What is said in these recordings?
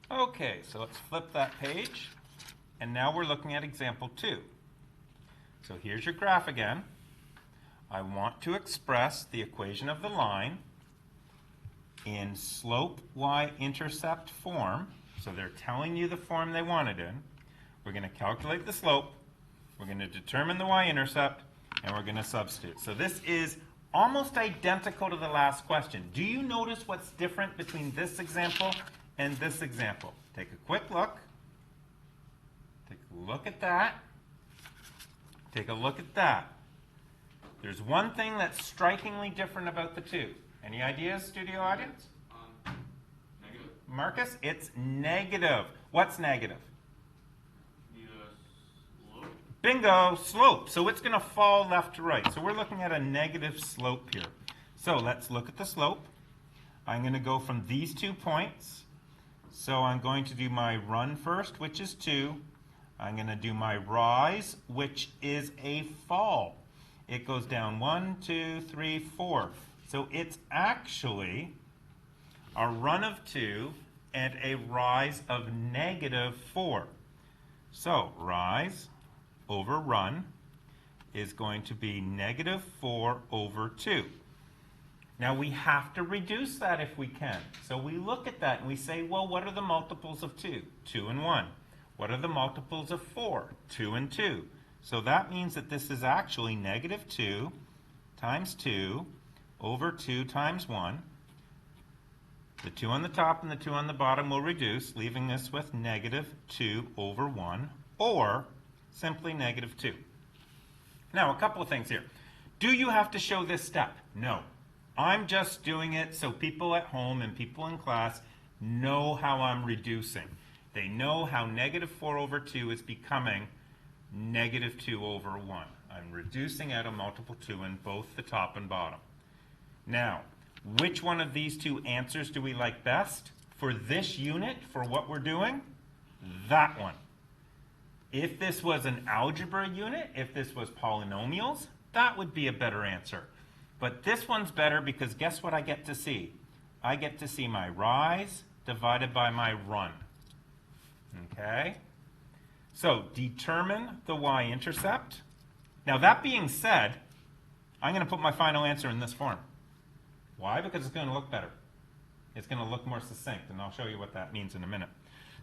Okay, so let's flip that page. And now we're looking at example 2. So here's your graph again. I want to express the equation of the line in slope y-intercept form. So they're telling you the form they want it in. We're going to calculate the slope, we're going to determine the y-intercept, and we're going to substitute. So this is almost identical to the last question. Do you notice what's different between this example and this example? Take a quick look. Take a look at that. Take a look at that. There's one thing that's strikingly different about the two. Any ideas, studio audience? Negative. Marcus, it's negative. What's negative? The slope. Bingo, slope. So it's going to fall left to right. So we're looking at a negative slope here. So let's look at the slope. I'm going to go from these 2 points. So I'm going to do my run first, which is 2. I'm going to do my rise, which is a fall. It goes down 1, 2, 3, 4. So it's actually a run of 2 and a rise of negative 4. So rise over run is going to be negative 4 over 2. Now we have to reduce that if we can. So we look at that and we say, well, what are the multiples of 2? 2 and 1. What are the multiples of 4? 2 and 2. So that means that this is actually negative 2 times 2 over 2 times 1. The 2 on the top and the 2 on the bottom will reduce, leaving us with negative 2 over 1, or simply negative 2. Now, a couple of things here. Do you have to show this step? No. I'm just doing it so people at home and people in class know how I'm reducing. They know how negative 4 over 2 is becoming negative 2 over 1. I'm reducing out a multiple 2 in both the top and bottom. Now, which one of these two answers do we like best? For this unit, for what we're doing, that one. If this was an algebra unit, if this was polynomials, that would be a better answer. But this one's better because guess what I get to see? I get to see my rise divided by my run. Okay? So determine the y-intercept. Now that being said, I'm going to put my final answer in this form. Why? Because it's going to look better. It's going to look more succinct, and I'll show you what that means in a minute.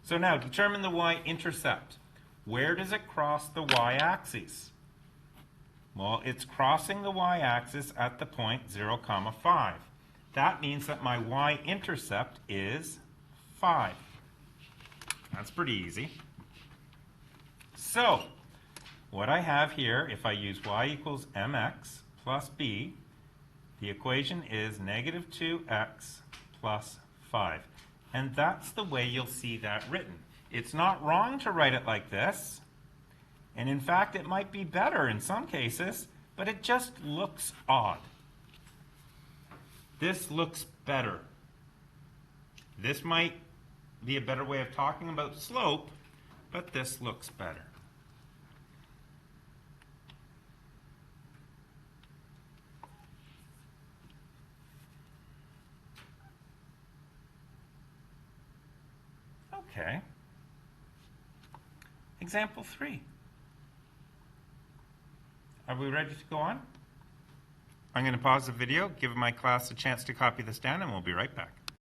So now, determine the y-intercept. Where does it cross the y-axis? Well, it's crossing the y-axis at the point 0, 5. That means that my y-intercept is 5. That's pretty easy. So, what I have here, if I use y equals mx plus b, the equation is negative 2x plus 5. And that's the way you'll see that written. It's not wrong to write it like this. And in fact, it might be better in some cases, but it just looks odd. This looks better. This might be a better way of talking about slope, but this looks better. Okay. Example 3. Are we ready to go on? I'm going to pause the video, give my class a chance to copy this down, and we'll be right back.